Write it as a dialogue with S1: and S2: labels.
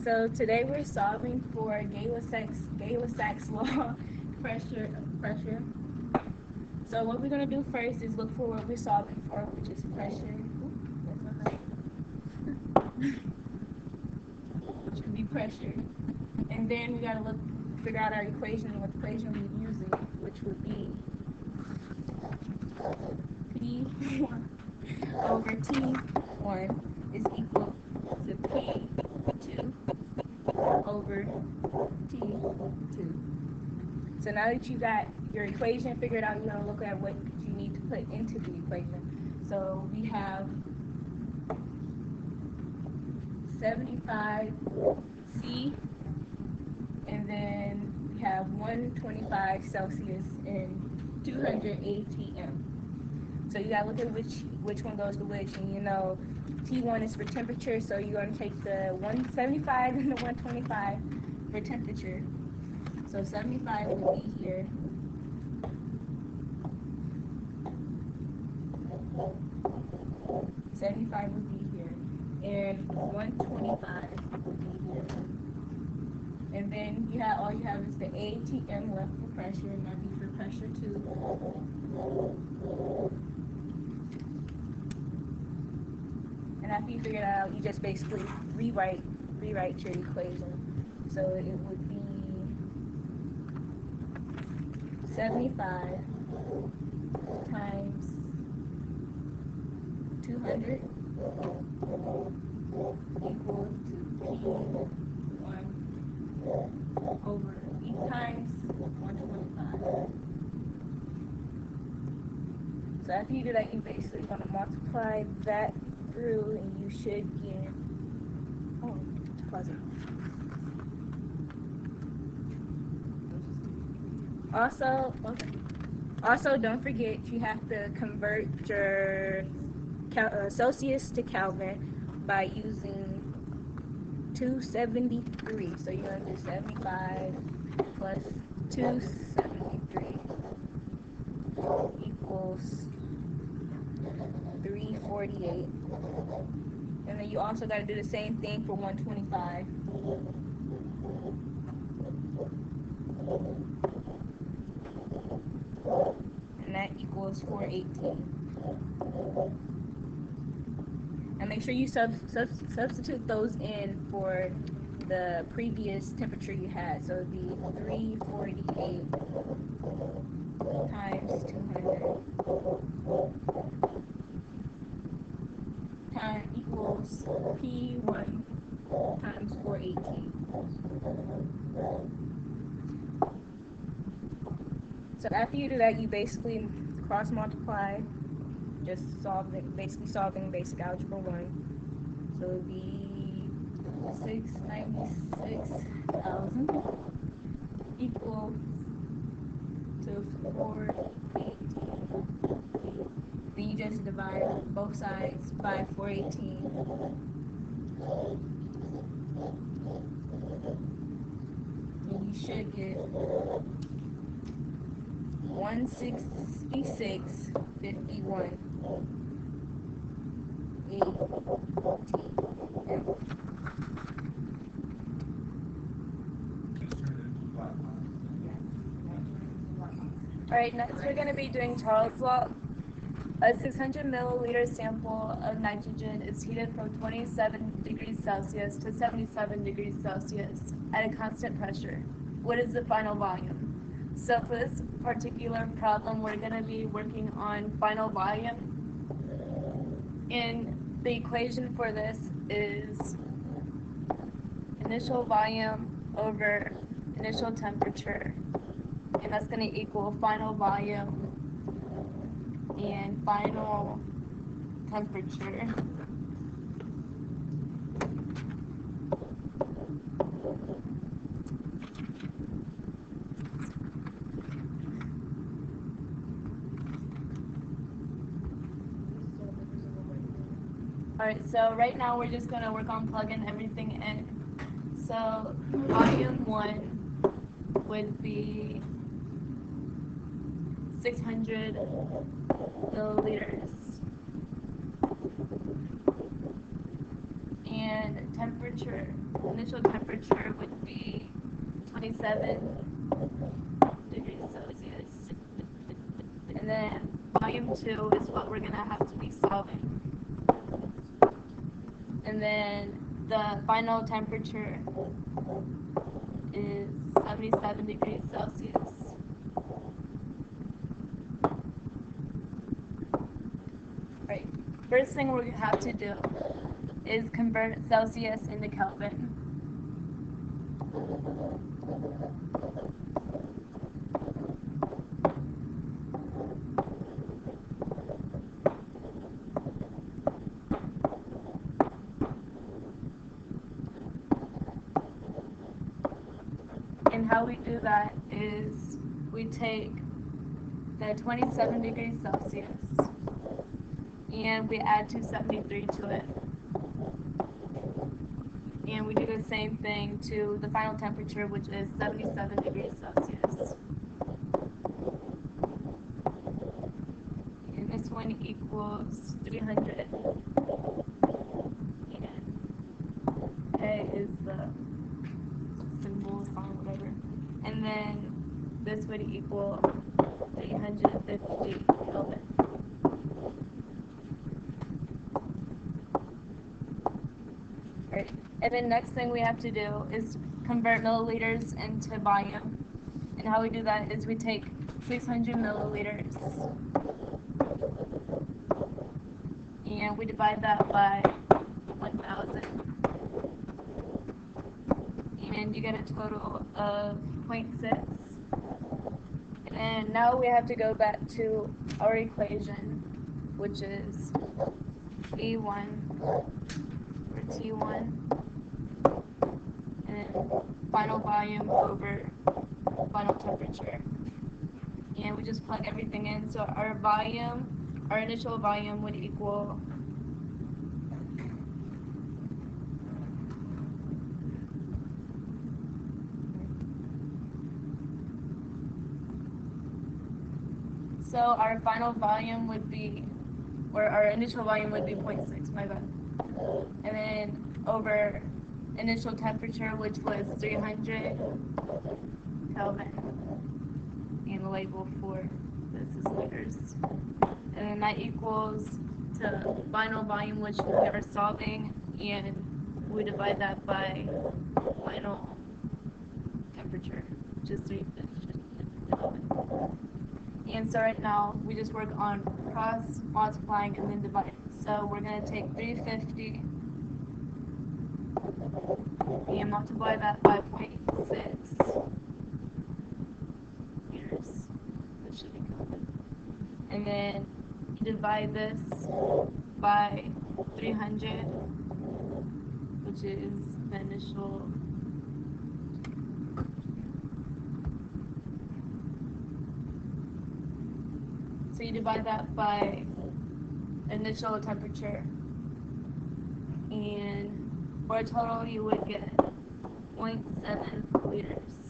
S1: So today we're solving for Gay-Lussac's law, pressure. So what we're gonna do first is look for what we're solving for, which is pressure. Which would be pressure. And then we gotta figure out our equation and what equation we're using, which would be P1 over T1 is equal to P2 over T2. So now that you got your equation figured out, you're going to look at what you need to put into the equation. So we have 75 C, and then we have 125 Celsius and 200 ATM. So you got to look at which one goes to which, and you know T1 is for temperature, so you're going to take the 175 and the 125 for temperature. So 75 will be here. Would be here, and 125 would be here. And then all you have is the ATM left for pressure, and that'd be for pressure 2. And after you figure it out, you just basically rewrite your equation. So it would be 75 times 200 equal to P1 over E times 125. So after you do that, you're basically going to multiply that through, and you should get, pause it. Also, don't forget you have to convert your Celsius to Kelvin by using 273. So you're going to do 75 plus 273 equals 348. And then you also got to do the same thing for 125. And that equals 418. And make sure you substitute those in for the previous temperature you had. So it'd be 348 times 200 equals P1 times 418. So after you do that, you basically cross multiply, just basically solving basic algebra 1. So it would be 696,000 equal to 418. Then you just divide both sides by 418. And you should get 166.51 ATM.
S2: Alright, next we're going to be doing Charles' law. A 600 milliliter sample of nitrogen is heated from 27 degrees Celsius to 77 degrees Celsius at a constant pressure. What is the final volume? So for this particular problem, we're going to be working on final volume. And the equation for this is initial volume over initial temperature. And that's going to equal final volume and final temperature. Alright, so right now we're just going to work on plugging everything in. So volume 1 would be 600 milliliters. And temperature, initial temperature would be 27 degrees Celsius. And then volume 2 is what we're going to have to be solving. And then the final temperature is 77 degrees Celsius. Right. First thing we have to do is convert Celsius into Kelvin. And how we do that is we take the 27 degrees Celsius and we add 273 to it. And we do the same thing to the final temperature, which is 77 degrees Celsius. And this one equals 300. And A is the symbol, sign, whatever. And then this would equal 350 Kelvin. Right. And then next thing we have to do is convert milliliters into volume. And how we do that is we take 600 milliliters and we divide that by 1,000. And you get a total of 0.6. And now we have to go back to our equation, which is E1 or T1, and then final volume over final temperature. And we just plug everything in. So our volume, our initial volume would equal So our final volume would be, or our initial volume would be 0.6, my bad. And then over initial temperature, which was 300 Kelvin. And the label for this is liters. And then that equals to final volume, which we are solving, and we divide that by final temperature, which is 350 Kelvin. And so right now, we just work on cross, multiplying, and then dividing. So we're going to take 350 and multiply that by 0.6 meters. That should be common. And then divide this by 300, which is the initial. So you divide that by initial temperature, and for a total you would get 0.7 liters.